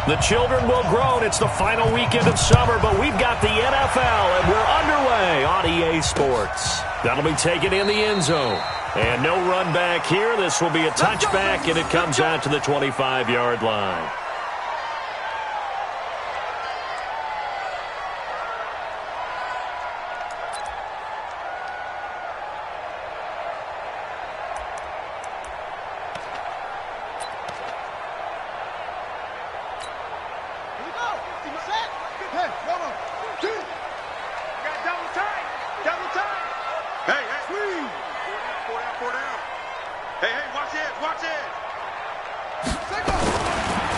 The children will groan. It's the final weekend of summer, but we've got the NFL, and we're underway on EA Sports. That'll be taken in the end zone. And no run back here. This will be a touchback, and it comes out to the 25-yard line.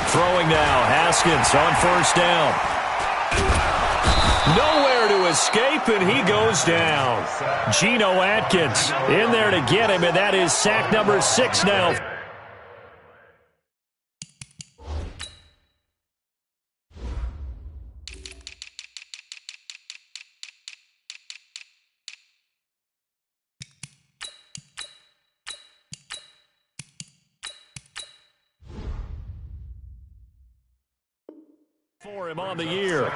Throwing now, Haskins on first down. Nowhere to escape, and he goes down. Geno Atkins in there to get him, and that is sack number 6 now. For him on the year.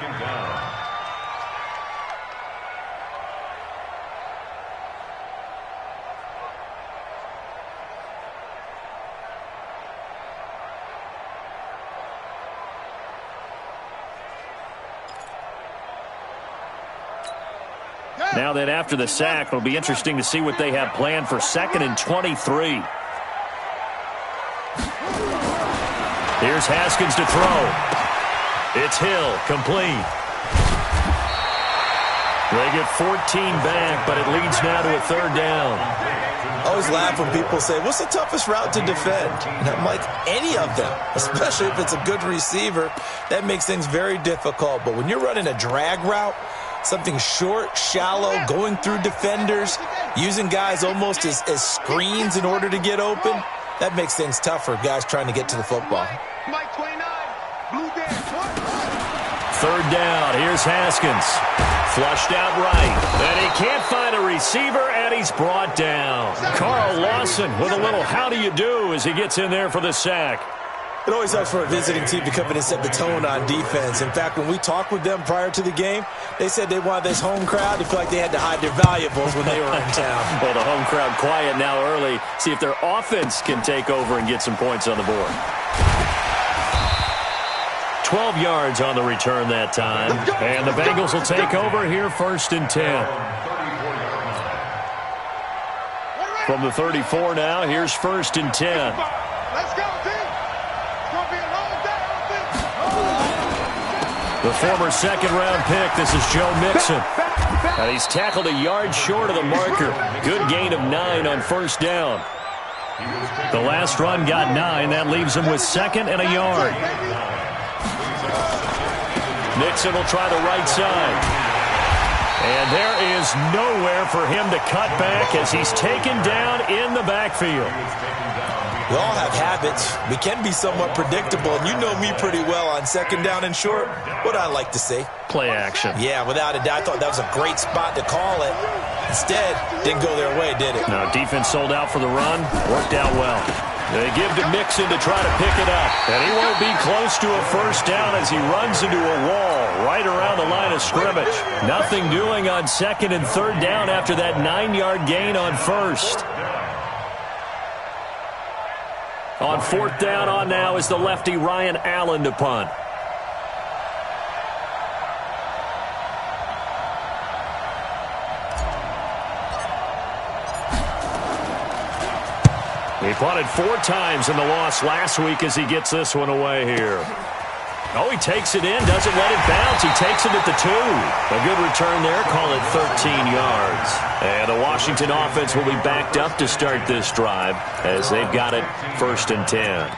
Now that after the sack, it'll be interesting to see what they have planned for 2nd and 23. Here's Haskins to throw. It's Hill, complete. They get 14 back, but it leads now to a 3rd down. I always laugh when people say, what's the toughest route to defend? And I'm like, any of them, especially if it's a good receiver. That makes things very difficult. But when you're running a drag route, something short, shallow, going through defenders, using guys almost as screens in order to get open, that makes things tougher, guys trying to get to the football. 3rd down. Here's Haskins. Flushed out right. And he can't find a receiver, and he's brought down. Carl Lawson with a little how do you do as he gets in there for the sack. It always helps for a visiting team to come in and set the tone on defense. In fact, when we talked with them prior to the game, they said they wanted this home crowd to feel like they had to hide their valuables when they were in town. Well, the home crowd quiet now early. See if their offense can take over and get some points on the board. 12 yards on the return that time. And the Bengals will take over here 1st and 10. From the 34 now, here's 1st and 10. Let's go, team. It's going to be a long day on offense. The former 2nd-round pick, this is Joe Mixon. And he's tackled a yard short of the marker. Good gain of 9 on 1st down. The last run got 9. That leaves him with 2nd and a yard. Mixon will try the right side. And there is nowhere for him to cut back as he's taken down in the backfield. We all have habits. We can be somewhat predictable, and you know me pretty well on 2nd down and short. What I like to say? Play action. Yeah, without a doubt. I thought that was a great spot to call it. Instead, didn't go their way, did it? No, defense sold out for the run. Worked out well. They give to Mixon to try to pick it up. And he won't be close to a 1st down as he runs into a wall right around the line of scrimmage. Nothing doing on 2nd and 3rd down after that 9-yard gain on 1st. On 4th down on now is the lefty Ryan Allen to punt. He punted 4 times in the loss last week as he gets this one away here. Oh, he takes it in, doesn't let it bounce. He takes it at the 2. A good return there, call it 13 yards. And the Washington offense will be backed up to start this drive as they've got it 1st and 10.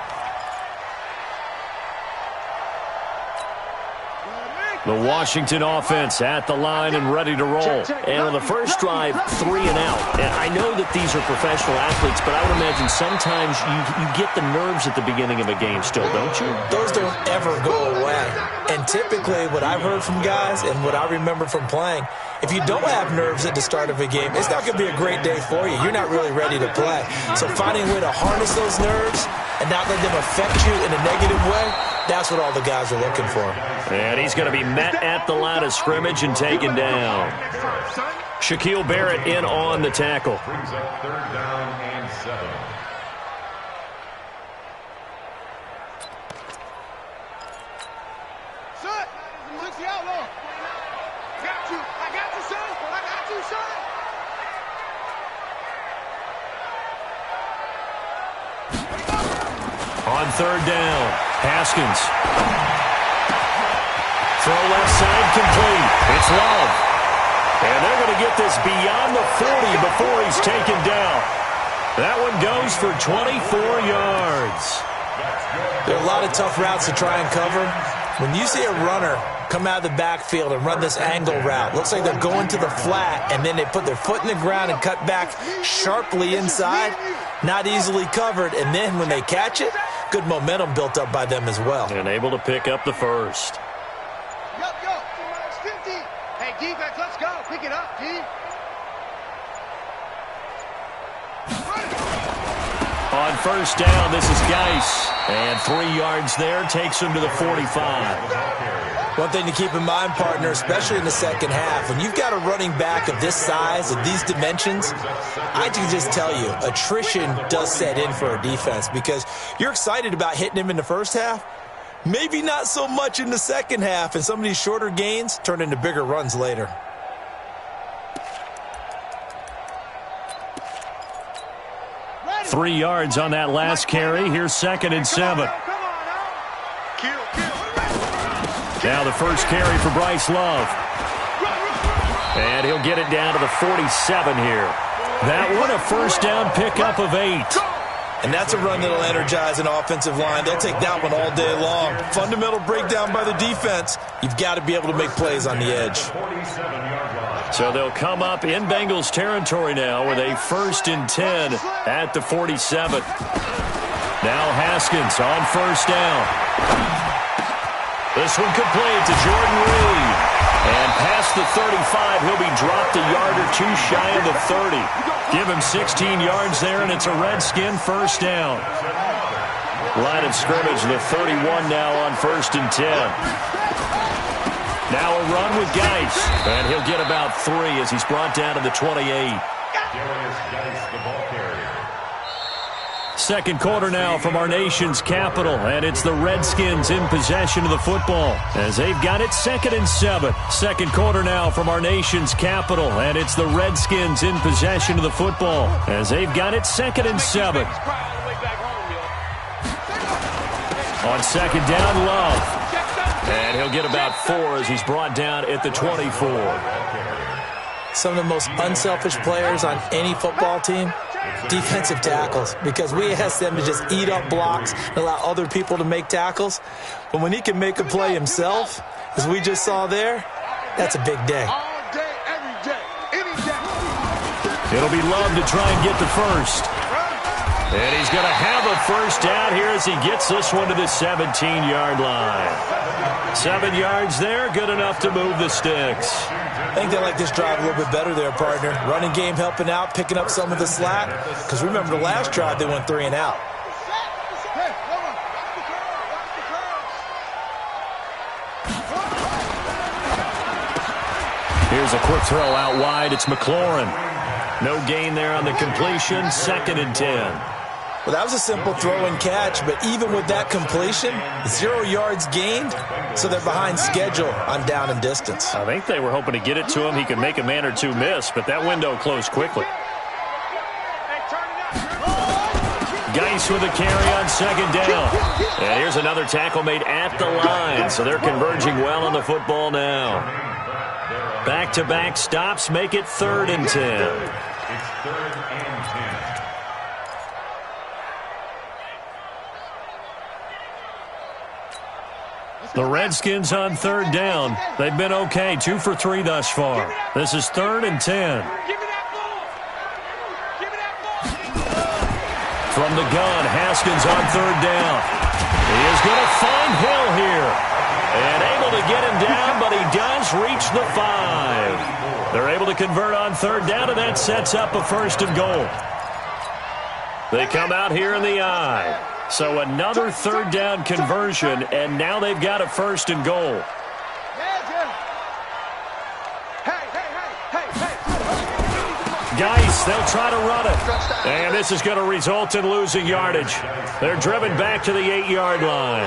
The Washington offense at the line and ready to roll. And on the first drive, 3 and out. And I know that these are professional athletes, but I would imagine sometimes you get the nerves at the beginning of a game still, don't you? Those don't ever go away. And typically what I've heard from guys and what I remember from playing, if you don't have nerves at the start of a game, it's not going to be a great day for you. You're not really ready to play. So finding a way to harness those nerves and not let them affect you in a negative way, That's what all the guys are looking for. And he's going to be met at the line of scrimmage and taken down. Shaquille Barrett in on the tackle. Brings up 3rd down and 7. Son, look the outlaw. Got you. I got you, son. I got you, son. On 3rd down, Haskins. Throw left side complete. It's Love. And they're going to get this beyond the 40 before he's taken down. That one goes for 24 yards. There are a lot of tough routes to try and cover. When you see a runner come out of the backfield and run this angle route, looks like they're going to the flat, and then they put their foot in the ground and cut back sharply inside, not easily covered, and then when they catch it, good momentum built up by them as well. And able to pick up the first. Yup, yup. It's 50. Hey, defense, let's go. Pick it up, D. On 1st down, this is Geis. And 3 yards there takes him to the 45. One thing to keep in mind, partner, especially in the second half, when you've got a running back of this size, of these dimensions, I can just tell you, attrition does set in for a defense because you're excited about hitting him in the first half, maybe not so much in the second half, and some of these shorter gains turn into bigger runs later. Ready. 3 yards on that last carry. Here's 2nd and 7. Come on now. Kill. Now the first carry for Bryce Love. And he'll get it down to the 47 here. That one a 1st down pickup of 8. And that's a run that'll energize an offensive line. They'll take that one all day long. Fundamental breakdown by the defense. You've got to be able to make plays on the edge. So they'll come up in Bengals territory now with a 1st and 10 at the 47. Now Haskins on 1st down. This one complete to Jordan Reed. And past the 35, he'll be dropped a yard or two shy of the 30. Give him 16 yards there, and it's a Redskin 1st down. Line of scrimmage, the 31 now on 1st and 10. Now a run with Geis. And he'll get about 3 as he's brought down to the 28. Second quarter now from our nation's capital, and it's the Redskins in possession of the football as they've got it 2nd and 7. Second quarter now from our nation's capital, and it's the Redskins in possession of the football as they've got it 2nd and 7. On 2nd down, Love. And he'll get about 4 as he's brought down at the 24. Some of the most unselfish players on any football team, defensive tackles, because we ask them to just eat up blocks and allow other people to make tackles. But when he can make a play himself, as we just saw there, that's a big day. All day, every day, any day. It'll be Love to try and get the first. And he's going to have a 1st down here as he gets this one to the 17-yard line. 7 yards there, good enough to move the sticks. I think they like this drive a little bit better there, partner. Running game helping out, picking up some of the slack. Because remember, the last drive, they went 3 and out. Hey, hold on. Watch the curve. Here's a quick throw out wide. It's McLaurin. No gain there on the completion. 2nd and 10. Well, that was a simple throw and catch, but even with that completion, 0 yards gained, so they're behind schedule on down and distance. I think they were hoping to get it to him. He could make a man or two miss, but that window closed quickly. Geis with a carry on 2nd down. And here's another tackle made at the line, so they're converging well on the football now. Back-to-back stops make it 3rd and 10. It's 3rd and 10. The Redskins on 3rd down. They've been okay, 2 for 3 thus far. This is 3rd and 10. Give me that ball. Give me that ball. From the gun, Haskins on 3rd down. He is going to find Hill here. And able to get him down, but he does reach the 5. They're able to convert on 3rd down, and that sets up a 1st and goal. They come out here in the I. So another third down conversion, and now they've got a 1st and goal. Geis, they'll try to run it. And this is going to result in losing yardage. They're driven back to the 8-yard line.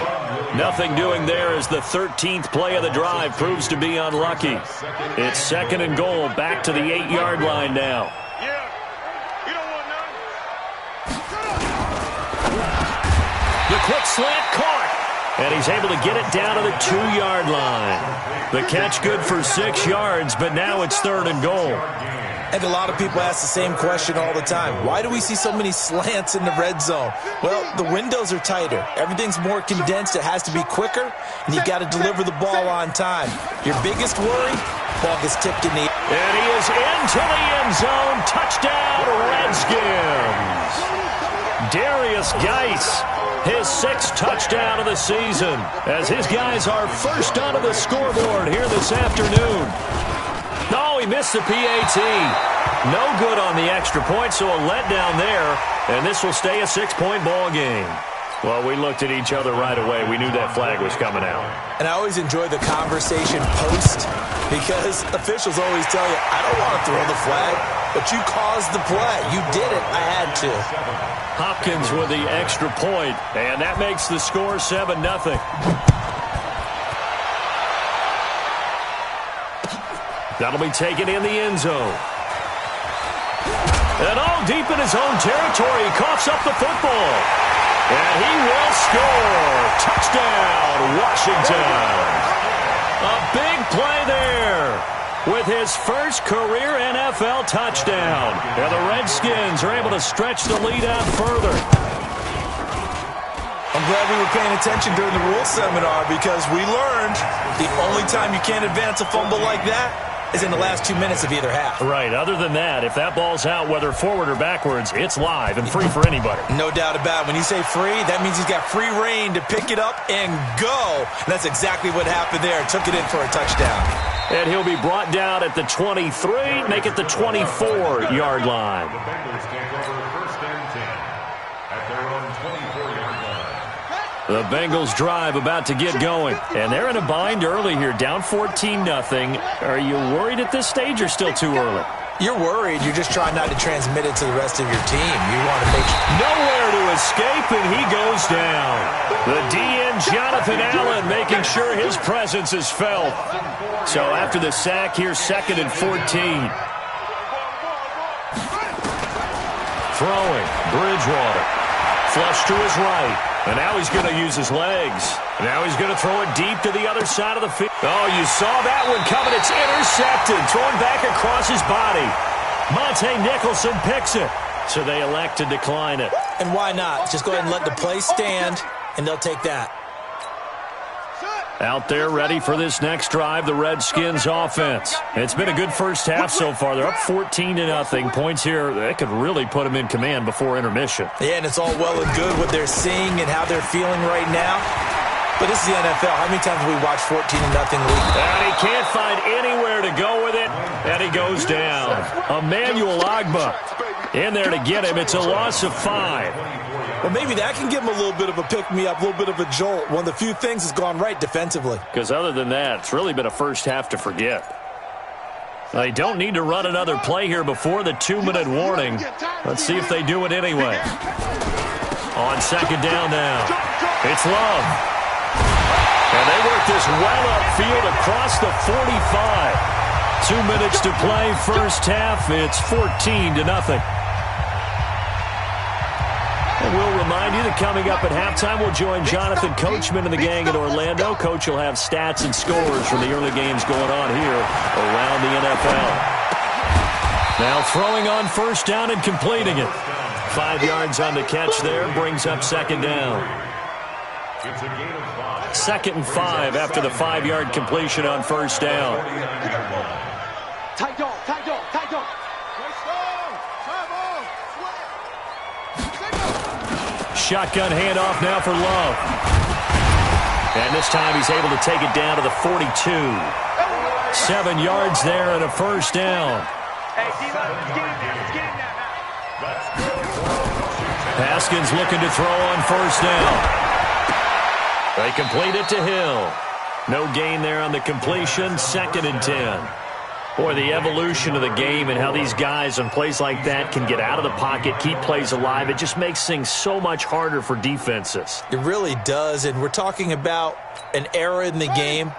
Nothing doing there as the 13th play of the drive proves to be unlucky. It's 2nd and goal, back to the 8-yard line now. The quick slant caught. And he's able to get it down to the 2-yard line. The catch good for 6 yards, but now it's 3rd and goal. And a lot of people ask the same question all the time. Why do we see so many slants in the red zone? Well, the windows are tighter. Everything's more condensed. It has to be quicker, and you've got to deliver the ball on time. Your biggest worry, ball gets tipped in the... And he is into the end zone. Touchdown, Redskins. Darius Geis, his 6th touchdown of the season, as his guys are first onto the scoreboard here this afternoon. No, he missed the PAT. No good on the extra point, so a letdown there, and this will stay a 6-point ball game. Well, we looked at each other right away. We knew that flag was coming out. And I always enjoy the conversation post, because officials always tell you, I don't want to throw the flag, but you caused the play. You did it. I had to. Hopkins with the extra point, and that makes the score 7-0. That'll be taken in the end zone. And all deep in his own territory, he coughs up the football. And he will score. Touchdown, Washington. A big play there with his first career NFL touchdown. And the Redskins are able to stretch the lead out further. I'm glad we were paying attention during the rules seminar, because we learned the only time you can't advance a fumble like that is in the last 2 minutes of either half. Right. Other than that, if that ball's out, whether forward or backwards, it's live and free for anybody. No doubt about it. When you say free, that means he's got free reign to pick it up and go. And that's exactly what happened there. Took it in for a touchdown. And he'll be brought down at the 23, make it the 24-yard line. The Bengals take over 1st and 10 at their own 24-yard line. The Bengals drive about to get going. And they're in a bind early here, down 14-0. Are you worried at this stage or still too early? You're worried. You're just trying not to transmit it to the rest of your team. You want to make sure. Nowhere to escape, and he goes down. The DN, Jonathan Allen, making sure his presence is felt. So after the sack, here's 2nd and 14. Throwing, Bridgewater. Flush to his right. And now he's going to use his legs. Now he's going to throw it deep to the other side of the field. Oh, you saw that one coming. It's intercepted. Thrown back across his body. Monte Nicholson picks it. So they elect to decline it. And why not? Just go ahead and let the play stand, and they'll take that. Out there ready for this next drive, the Redskins offense. It's been a good first half so far. They're up 14-0. Points here, that could really put them in command before intermission. Yeah, and it's all well and good what they're seeing and how they're feeling right now. But this is the NFL. How many times have we watched 14-0 lead? And he can't find anywhere to go with it, and he goes down. Emmanuel Ogbah in there to get him. It's a loss of 5. Well, maybe that can give him a little bit of a pick-me-up, a little bit of a jolt. One of the few things that's gone right defensively. Because other than that, it's really been a first half to forget. They don't need to run another play here before the 2-minute warning. Let's see if they do it anyway. On 2nd down now, it's Love. And they work this well upfield across the 45. 2 minutes to play, first half. It's 14-0. And we'll remind you that coming up at halftime, we'll join Jonathan Coachman and the gang in Orlando. Coach will have stats and scores from the early games going on here around the NFL. Now throwing on first down and completing it. 5 yards on the catch there, brings up 2nd down. 2nd and 5 after the 5-yard completion on first down. Tight dog, tight dog, tight dog. Shotgun handoff now for Love. And this time he's able to take it down to the 42. 7 yards there and a first down. Hey, D-Lo, let's get him now, let's get him now. Haskins looking to throw on first down. They complete it to Hill. No gain there on the completion. 2nd and 10. Boy, the evolution of the game and how these guys on plays like that can get out of the pocket, keep plays alive, it just makes things so much harder for defenses. It really does, and we're talking about an era in the game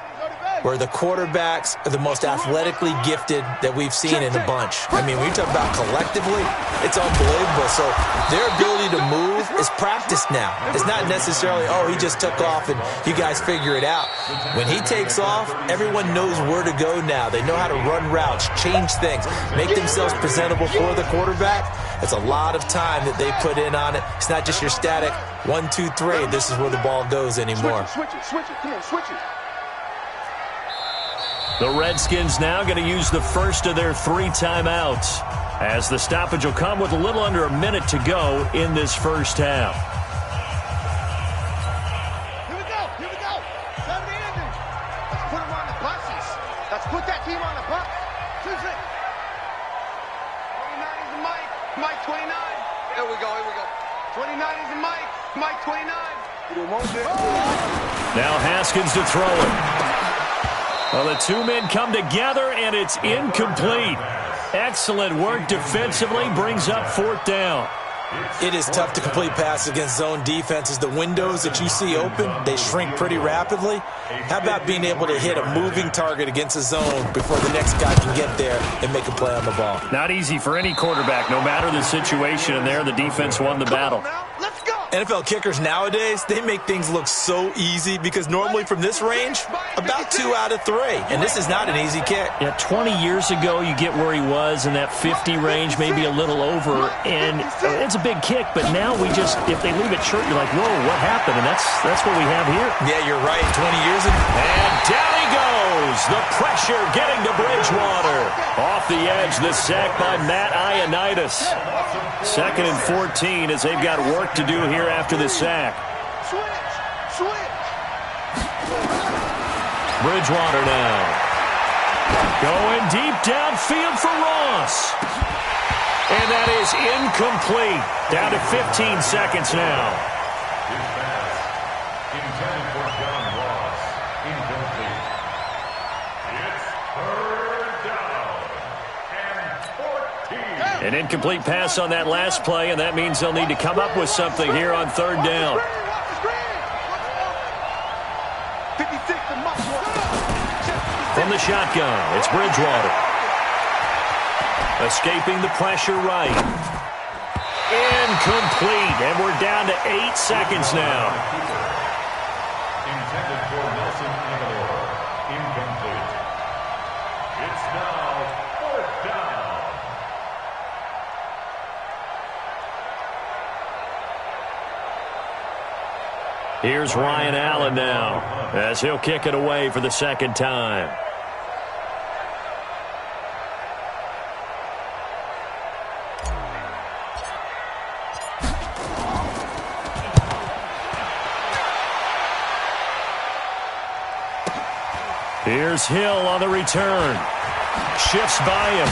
where the quarterbacks are the most athletically gifted that we've seen in a bunch. I mean, when you talk about collectively, it's unbelievable. So their ability to move is practiced now. It's not necessarily, oh, he just took off and you guys figure it out. When he takes off, everyone knows where to go now. They know how to run routes, change things, make themselves presentable for the quarterback. It's a lot of time that they put in on it. It's not just your static 1, 2, 3. This is where the ball goes anymore. Switch it. Come on, switch it. The Redskins now going to use the first of their 3 timeouts, as the stoppage will come with a little under a minute to go in this first half. Here we go. 7 innings. Let's put them on the buses. Let's put that team on the bus. 29 is the Mike. Mike 29. Here we go. 29 is the Mike. Mike 29. Now Haskins to throw it. Well, the 2 men come together, and it's incomplete. Excellent work defensively, brings up 4th down. It is tough to complete passes against zone defenses. The windows that you see open, they shrink pretty rapidly. How about being able to hit a moving target against a zone before the next guy can get there and make a play on the ball? Not easy for any quarterback, no matter the situation, and there the defense won the battle. Let's go. NFL kickers nowadays, they make things look so easy because normally from this range, about 2 out of 3. And this is not an easy kick. Yeah, 20 years ago, you get where he was in that 50 range, maybe a little over, and it's a big kick, but now we just, if they leave it short, you're like, whoa, what happened? And that's what we have here. Yeah, you're right. 20 years ago. And down he goes. The pressure getting to Bridgewater. Off the edge, the sack by Matt Ioannidis. 2nd and 14 as they've got work to do here after the sack. Switch. Bridgewater now. Going deep downfield for Ross. And that is incomplete. Down to 15 seconds now. His pass intended for John Ross. Incomplete. It's 3rd down and 14. An incomplete pass on that last play, and that means they'll need to come up with something here on 3rd down. 56 to Mike. From the shotgun, it's Bridgewater. Escaping the pressure right. Incomplete, and we're down to 8 seconds now. Intended for Nelson Aguilar. Incomplete. It's now 4th down. Here's Ryan Allen now, as he'll kick it away for the 2nd time. Here's Hill on the return. Shifts by him.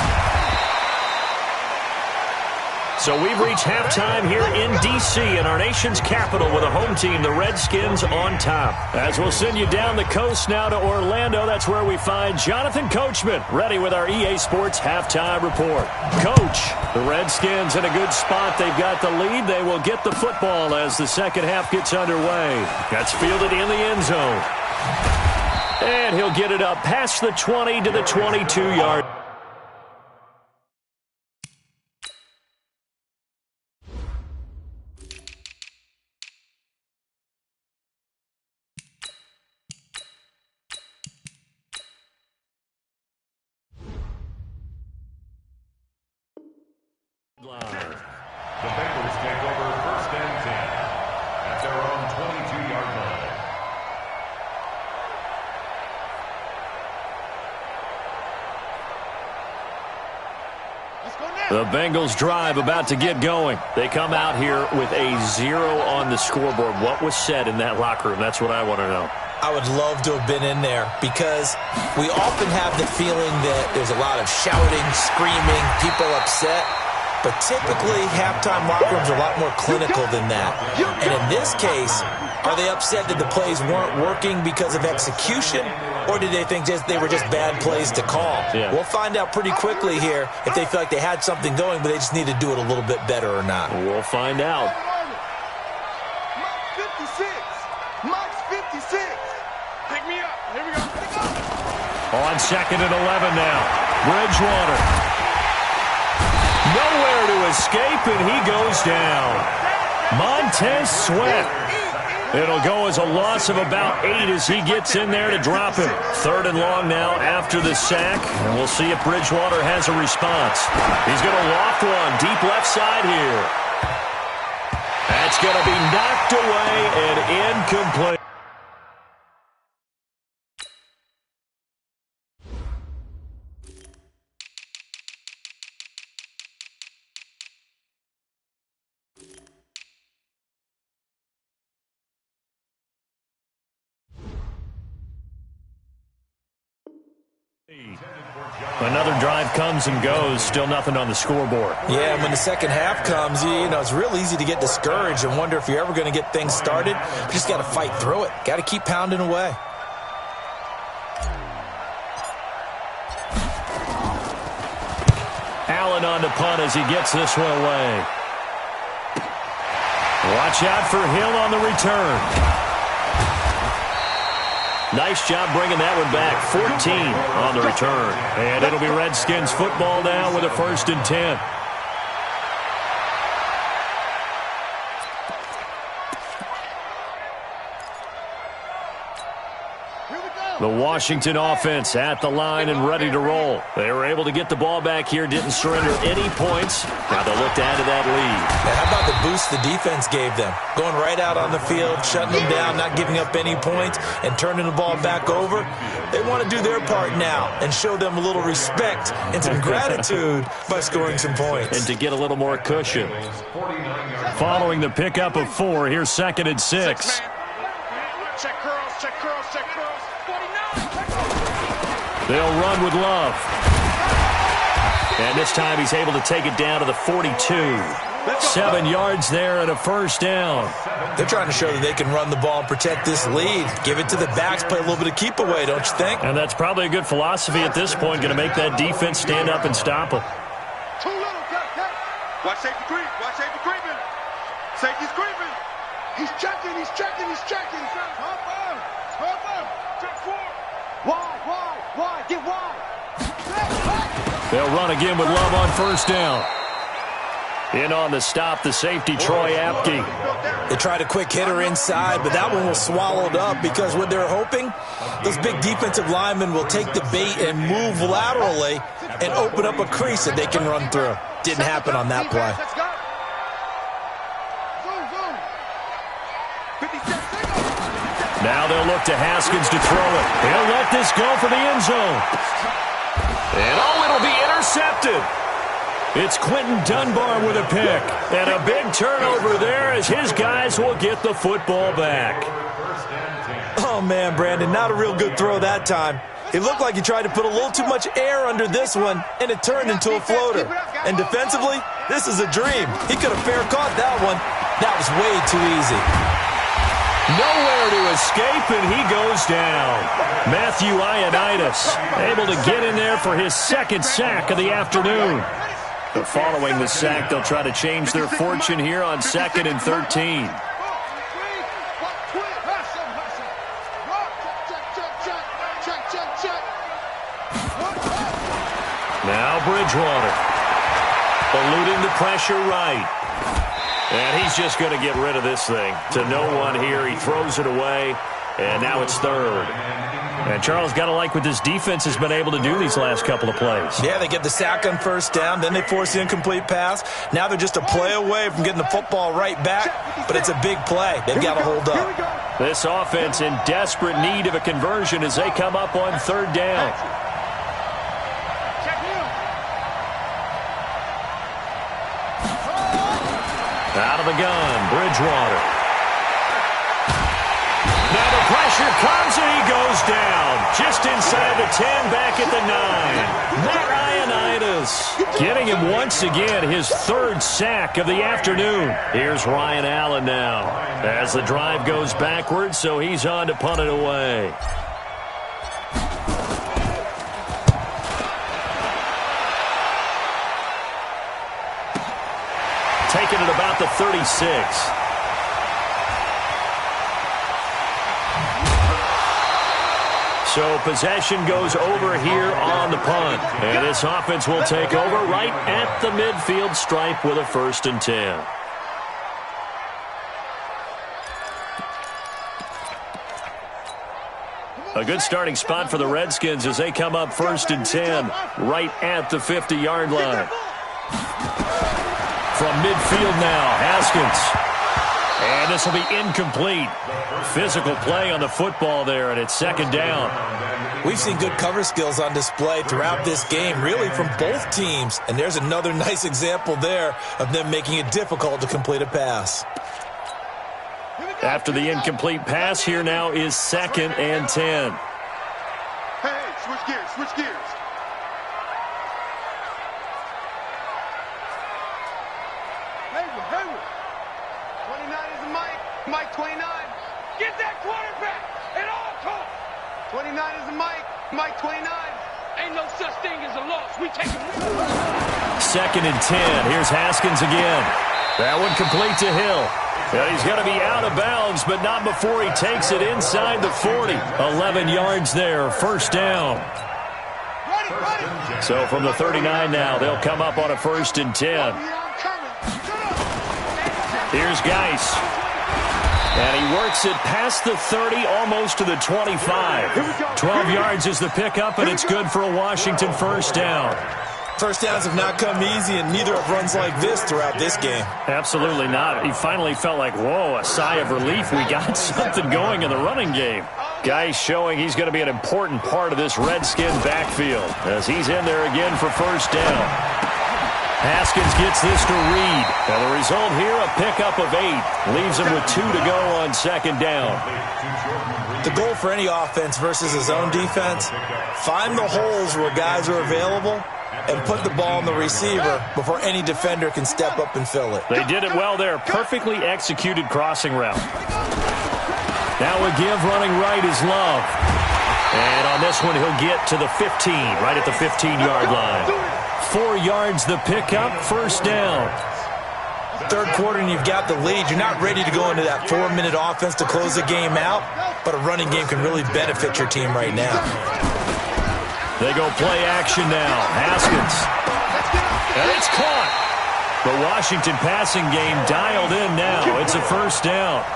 So we've reached halftime here in D.C. in our nation's capital with a home team, the Redskins, on top. As we'll send you down the coast now to Orlando, that's where we find Jonathan Coachman, ready with our EA Sports halftime report. Coach, the Redskins in a good spot. They've got the lead. They will get the football as the second half gets underway. That's fielded in the end zone. And he'll get it up past the 20 to the 22-yard. The Bengals take over 1st and 10 at their own 22-yard line. The Bengals drive about to get going. They come out here with a 0 on the scoreboard. What was said in that locker room? That's what I want to know. I would love to have been in there because we often have the feeling that there's a lot of shouting, screaming, people upset. But typically, halftime locker rooms are a lot more clinical than that. And in this case, are they upset that the plays weren't working because of execution, or did they think they were just bad plays to call? Yeah. We'll find out pretty quickly here if they feel like they had something going, but they just need to do it a little bit better or not. We'll find out. Max 56. Max 56. Pick me up. Here we go. Pick up. On 2nd and 11 now. Bridgewater. Nowhere to escape, and he goes down. Montez Sweat. It'll go as a loss of about 8 as he gets in there to drop him. 3rd and long now after the sack, and we'll see if Bridgewater has a response. He's going to loft one deep left side here. That's going to be knocked away and incomplete. Another drive comes and goes, still nothing on the scoreboard. Yeah, and when the second half comes, you know, it's real easy to get discouraged and wonder if you're ever going to get things started. You just got to fight through it. Got to keep pounding away. Allen on the punt as he gets this one away. Watch out for Hill on the return. Nice job bringing that one back. 14 on the return. And it'll be Redskins football now with a 1st and 10. The Washington offense at the line and ready to roll. They were able to get the ball back here, didn't surrender any points. Now they'll look to add to that lead. Now, how about the boost the defense gave them? Going right out on the field, shutting them down, not giving up any points, and turning the ball back over. They want to do their part now and show them a little respect and some gratitude by scoring some points. And to get a little more cushion. Following the pickup of 4, here's 2nd and 6. Check curls, check curls, check curls. 49. They'll run with Love. And this time he's able to take it down to the 42. 7 yards there and a 1st down. They're trying to show that they can run the ball and protect this lead. Give it to the backs, play a little bit of keep away, don't you think? And that's probably a good philosophy at this point, going to make that defense stand up and stop them. Too little, watch safety creep, watch safety creeping. Safety's creeping. He's checking, he's checking, he's checking. Hop on. Check 4. Wide, get wide. They'll run again with Love on 1st down. In on the stop, the safety, Troy Apke. They tried a quick hitter inside, but that one was swallowed up because what they're hoping, those big defensive linemen will take the bait and move laterally and open up a crease that they can run through. Didn't happen on that play. Now they'll look to Haskins to throw it. He'll let this go for the end zone. And it'll be intercepted. It's Quentin Dunbar with a pick. And a big turnover there as his guys will get the football back. Oh, man, Brandon, not a real good throw that time. It looked like he tried to put a little too much air under this one, and it turned into a floater. And defensively, this is a dream. He could have fair caught that one. That was way too easy. Nowhere to escape, and he goes down. Matthew Ioannidis able to get in there for his 2nd sack of the afternoon. But following the sack, they'll try to change their fortune here on 2nd and 13. Now Bridgewater. Eluding the pressure right. And he's just going to get rid of this thing. To no one here. He throws it away. And now it's 3rd. And Charles, got to like what this defense has been able to do these last couple of plays. Yeah, they get the sack on 1st down. Then they force the incomplete pass. Now they're just a play away from getting the football right back. But it's a big play. They've got to hold up. This offense in desperate need of a conversion as they come up on 3rd down. Out of the gun, Bridgewater. Now the pressure comes, and he goes down. Just inside the 10, back at the 9. Matt Ioannidis getting him once again, his third sack of the afternoon. Here's Ryan Allen now as the drive goes backwards, so he's on to punt it away. Taking it about the 36. So possession goes over here on the punt. And this offense will take over right at the midfield stripe with a 1st and 10. A good starting spot for the Redskins as they come up 1st and 10 right at the 50-yard line. From midfield now, Haskins. And this will be incomplete. Physical play on the football there, and it's 2nd down. We've seen good cover skills on display throughout this game, really from both teams. And there's another nice example there of them making it difficult to complete a pass. After the incomplete pass, here now is 2nd and 10. Hey, switch gears, switch gears. Hayward. 29 is the Mike. Mike 29. Get that quarterback at all costs. 29 is the Mike. Mike 29. Ain't no such thing as a loss. We take it. 2nd and 10. Here's Haskins again. That one complete to Hill. And he's going to be out of bounds, but not before he takes it inside the 40. 11 yards there, 1st down. So from the 39 now, they'll come up on a 1st and 10. Here's Geis. And he works it past the 30, almost to the 25. 12 yards is the pickup, and it's good for a Washington 1st down. First downs have not come easy, and neither have runs like this throughout this game. Absolutely not. He finally felt like, whoa, a sigh of relief. We got something going in the running game. Geis showing he's going to be an important part of this Redskin backfield as he's in there again for 1st down. Haskins gets this to Reed. And the result here, a pickup of 8. Leaves him with 2 to go on 2nd down. The goal for any offense versus his own defense, find the holes where guys are available and put the ball in the receiver before any defender can step up and fill it. They did it well there. Perfectly executed crossing route. Now a give running right is Love. And on this one, he'll get to the 15, right at the 15-yard line. 4 yards the pickup, 1st down. 3rd quarter and you've got the lead. You're not ready to go into that 4-minute offense to close the game out, but a running game can really benefit your team right now. They go play action now. Haskins. And it's caught. The Washington passing game dialed in now. It's a 1st down.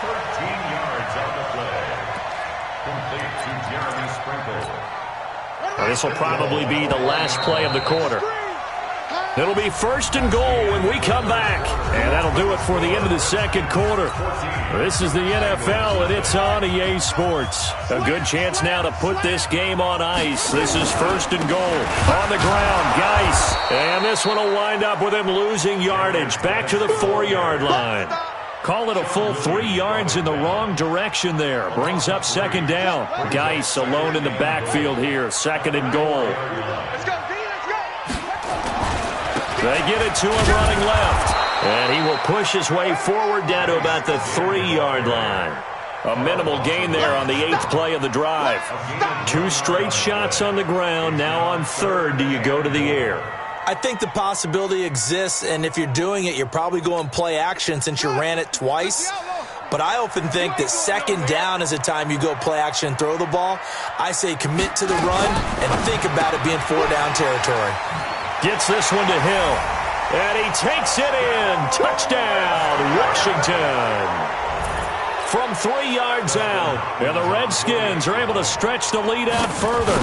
13 yards on the play. Complete to Jeremy Sprinkle. This will probably be the last play of the quarter. It'll be 1st and goal when we come back. And that'll do it for the end of the 2nd quarter. This is the NFL, and it's on EA Sports. A good chance now to put this game on ice. This is 1st and goal. On the ground, Geis. And this one will wind up with him losing yardage. Back to the 4-yard line. Call it a full 3 yards in the wrong direction there. Brings up 2nd down. Geis alone in the backfield here. 2nd and goal. They get it to him running left. And he will push his way forward down to about the 3-yard line. A minimal gain there on the 8th play of the drive. 2 straight shots on the ground. Now on 3rd, do you go to the air? I think the possibility exists, and if you're doing it, you're probably going play action since you ran it twice. But I often think that 2nd down is the time you go play action and throw the ball. I say commit to the run and think about it being 4-down territory. Gets this one to Hill. And he takes it in. Touchdown, Washington. From 3 yards out. And the Redskins are able to stretch the lead out further.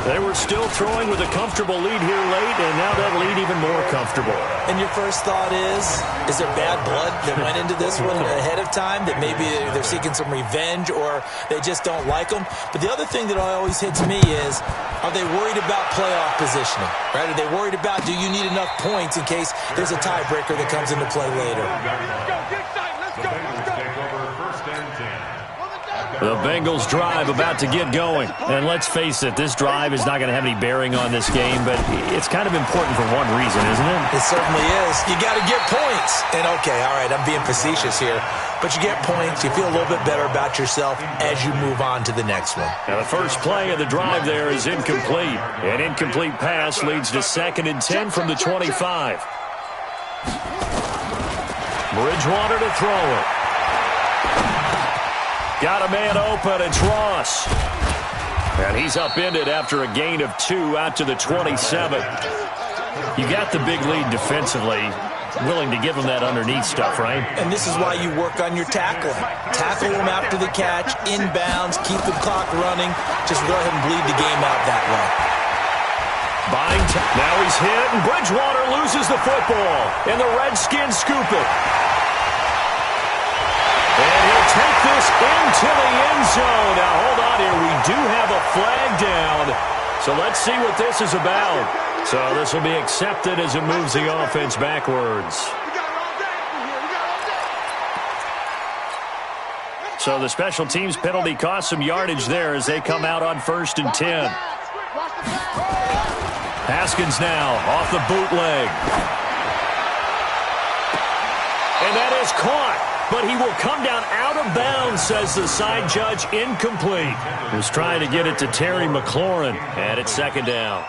They were still throwing with a comfortable lead here late, and now that lead even more comfortable. And your first thought is there bad blood that went into this one ahead of time, that maybe they're seeking some revenge or they just don't like them? But the other thing that always hits me is, are they worried about playoff positioning? Right? Are they worried about, do you need enough points in case there's a tiebreaker that comes into play later? Let's go. Get excited. Let's go. Take over 1st and 10. The Bengals drive about to get going. And let's face it, this drive is not going to have any bearing on this game, but it's kind of important for one reason, isn't it? It certainly is. You got to get points. And okay, all right, I'm being facetious here, but you get points, you feel a little bit better about yourself as you move on to the next one. Now the first play of the drive there is incomplete. An incomplete pass leads to 2nd and 10 from the 25. Bridgewater to throw it. Got a man open. It's Ross. And he's upended after a gain of 2 out to the 27. You got the big lead defensively. Willing to give him that underneath stuff, right? And this is why you work on your tackling. Tackle him after the catch, inbounds, keep the clock running. Just go ahead and bleed the game out that way. Now he's hit, and Bridgewater loses the football. And the Redskins scoop it. And he'll take this into the end zone. Now, hold on here. We do have a flag down. So let's see what this is about. So this will be accepted as it moves the offense backwards. So the special teams penalty cost some yardage there as they come out on 1st and 10. Haskins now off the bootleg. And that is caught. But he will come down out of bounds, says the side judge. Incomplete. He was trying to get it to Terry McLaurin. And it's 2nd down.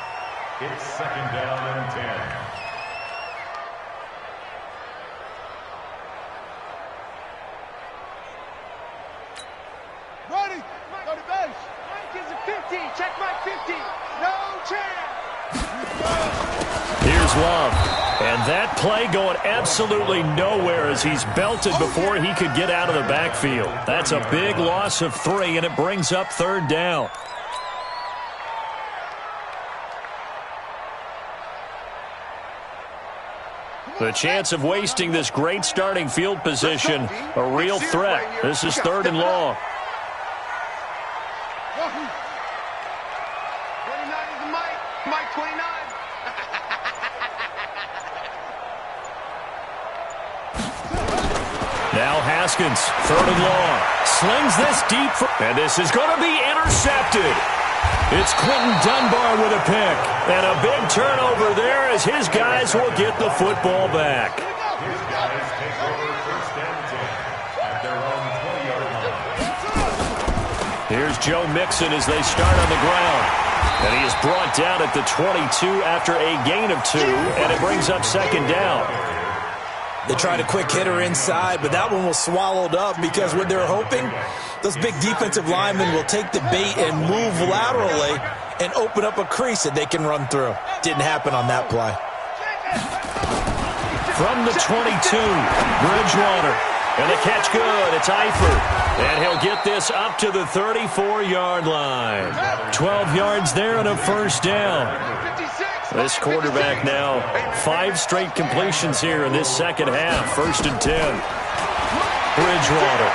It's 2nd down and 10. Ready? Go to base. Mike is a 50. Check Mike 50. No chance. Here's Love. And that play going absolutely nowhere as he's belted before he could get out of the backfield. That's a big loss of 3, and it brings up 3rd down. The chance of wasting this great starting field position, a real threat. This is 3rd and long. 29 is Mike. Mike 29. Now Haskins, 3rd and long. Slings this deep. And this is going to be intercepted. It's Quentin Dunbar with a pick. And a big turnover there as his guys will get the football back. His guys take over 1st and 10 at their own 20-yard line. Here's Joe Mixon as they start on the ground. And he is brought down at the 22 after a gain of 2. And it brings up 2nd down. They tried a quick hitter inside, but that one was swallowed up because what they're hoping, those big defensive linemen will take the bait and move laterally and open up a crease that they can run through. Didn't happen on that play. From the 22, Bridgewater. And the catch good. It's Eifert. And he'll get this up to the 34-yard line. 12 yards there and a 1st down. This quarterback now, 5 straight completions here in this second half. 1st and 10. Bridgewater.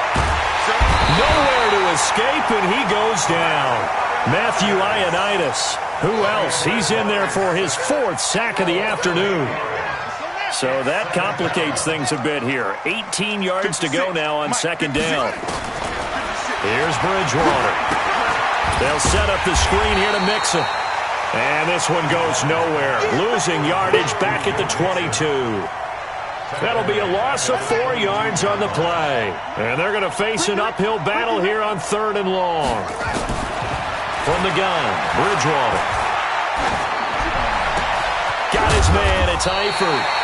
Nowhere to escape, and he goes down. Matthew Ioannidis. Who else? He's in there for his 4th sack of the afternoon. So that complicates things a bit here. 18 yards to go now on 2nd down. Here's Bridgewater. They'll set up the screen here to Mixon. And this one goes nowhere. Losing yardage back at the 22. That'll be a loss of 4 yards on the play. And they're going to face an uphill battle here on 3rd and long. From the gun, Bridgewater. Got his man. It's Eifert.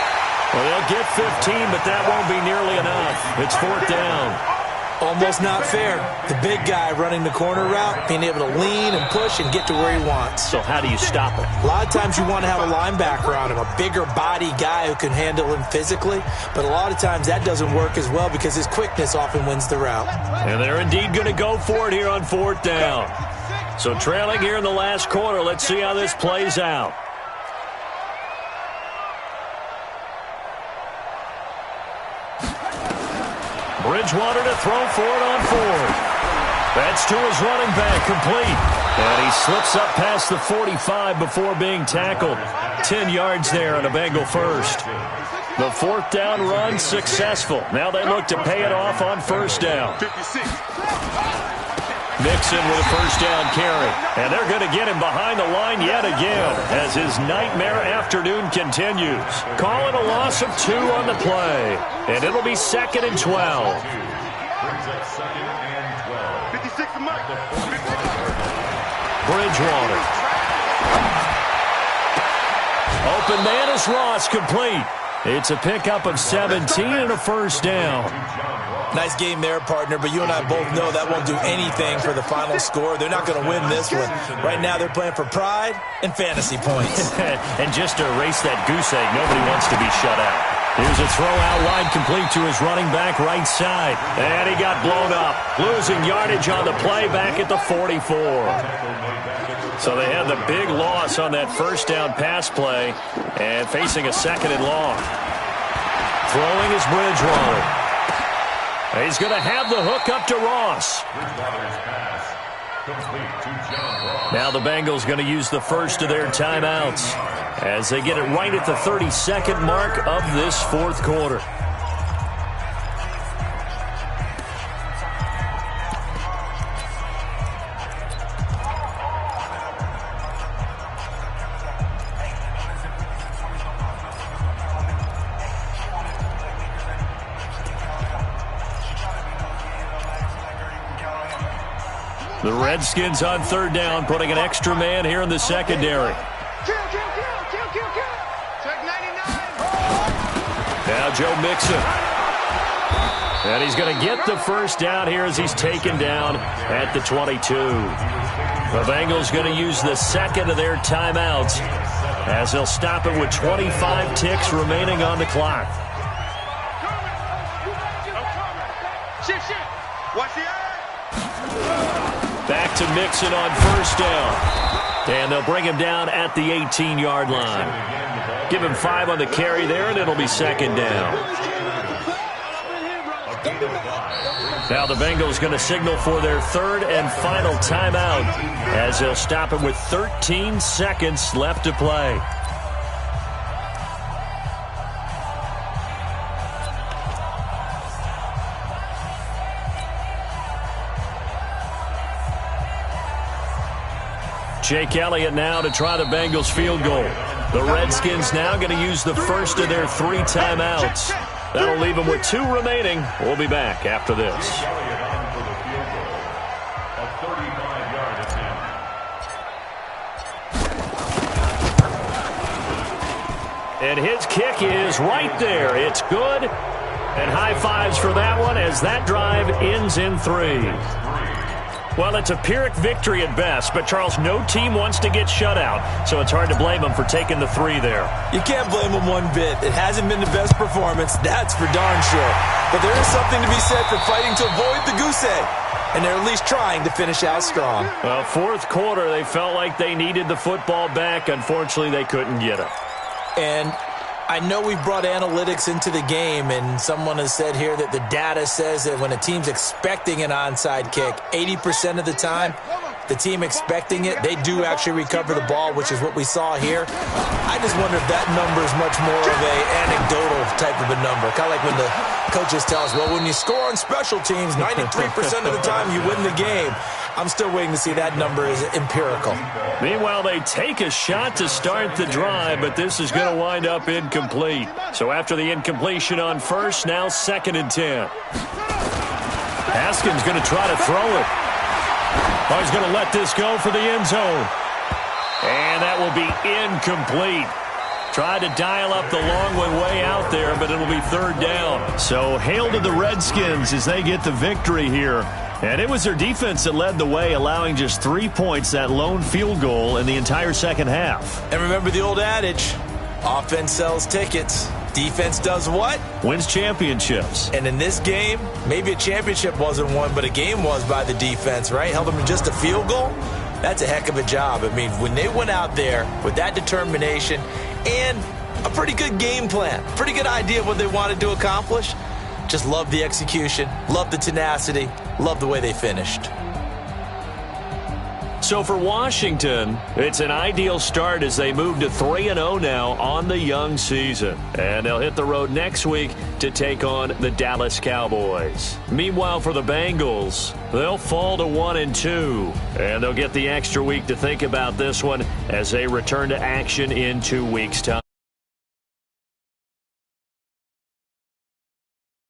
Well, they'll get 15, but that won't be nearly enough. It's 4th down. Almost not fair. The big guy running the corner route, being able to lean and push and get to where he wants. So how do you stop him? A lot of times you want to have a linebacker on him, a bigger body guy who can handle him physically. But a lot of times that doesn't work as well because his quickness often wins the route. And they're indeed going to go for it here on 4th down. So trailing here in the last quarter, let's see how this plays out. Bridgewater to throw for it on 4th. That's to his running back, complete. And he slips up past the 45 before being tackled. 10 yards there on a Bengal 1st. The 4th down run successful. Now they look to pay it off on 1st down. 56. Mixon with a first down carry. And they're going to get him behind the line yet again as his nightmare afternoon continues. Calling a loss of 2 on the play. And it'll be 2nd and 12. 56 and Mike. Bridgewater. Open man is Ross, complete. It's a pickup of 17 and a first down. Nice game there, partner, but you and I both know that won't do anything for the final score. They're not going to win this one. Right now they're playing for pride and fantasy points. And just to erase that goose egg, nobody wants to be shut out. Here's a throw out wide, complete to his running back right side. And he got blown up, losing yardage on the play back at the 44. So they had the big loss on that first down pass play and facing a 2nd and long. Throwing is Bridgewater. He's going to have the hook up to Ross. Now the Bengals going to use the first of their timeouts as they get it right at the 32nd mark of this fourth quarter. The Redskins on 3rd down, putting an extra man here in the secondary. Kill. Check 99. Now Joe Mixon. And he's going to get the first down here as he's taken down at the 22. The Bengals going to use the 2nd of their timeouts as they'll stop it with 25 ticks remaining on the clock. Shit. Watch the eye. Back to Mixon on first down. And they'll bring him down at the 18-yard line. Give him 5 on the carry there, and it'll be 2nd down. Now the Bengals going to signal for their 3rd and final timeout as they'll stop it with 13 seconds left to play. Jake Elliott now to try the Bengals field goal. The Redskins now going to use the first of their 3 timeouts. That'll leave them with 2 remaining. We'll be back after this. And his kick is right there. It's good. And high fives for that one as that drive ends in 3. Well, it's a Pyrrhic victory at best, but, Charles, no team wants to get shut out, so it's hard to blame them for taking the 3 there. You can't blame them one bit. It hasn't been the best performance, that's for darn sure. But there is something to be said for fighting to avoid the goose egg, and they're at least trying to finish out strong. Well, fourth quarter, they felt like they needed the football back. Unfortunately, they couldn't get it. And I know we've brought analytics into the game, and someone has said here that the data says that when a team's expecting an onside kick, 80% of the time, the team expecting it, they do actually recover the ball, which is what we saw here. I just wonder if that number is much more of a anecdotal type of a number. Kind of like when the coaches tell us, well, when you score on special teams, 93% of the time you win the game. I'm still waiting to see that number is empirical. Meanwhile, they take a shot to start the drive, but this is going to wind up incomplete. So after the incompletion on first, now 2nd and 10. Haskins going to try to throw it. Oh, he's going to let this go for the end zone. And that will be incomplete. Tried to dial up the long way out there, but it'll be 3rd down. So hail to the Redskins as they get the victory here. And it was their defense that led the way, allowing just 3 points, that lone field goal in the entire second half. And remember the old adage, offense sells tickets. Defense does what? Wins championships. And in this game, maybe a championship wasn't won, but a game was by the defense, right? Held them to just a field goal. That's a heck of a job. I mean, when they went out there with that determination and a pretty good game plan, pretty good idea of what they wanted to accomplish, just love the execution, love the tenacity, love the way they finished. So for Washington, it's an ideal start as they move to 3-0 now on the young season. And they'll hit the road next week to take on the Dallas Cowboys. Meanwhile, for the Bengals, they'll fall to 1-2. And they'll get the extra week to think about this one as they return to action in 2 weeks' time.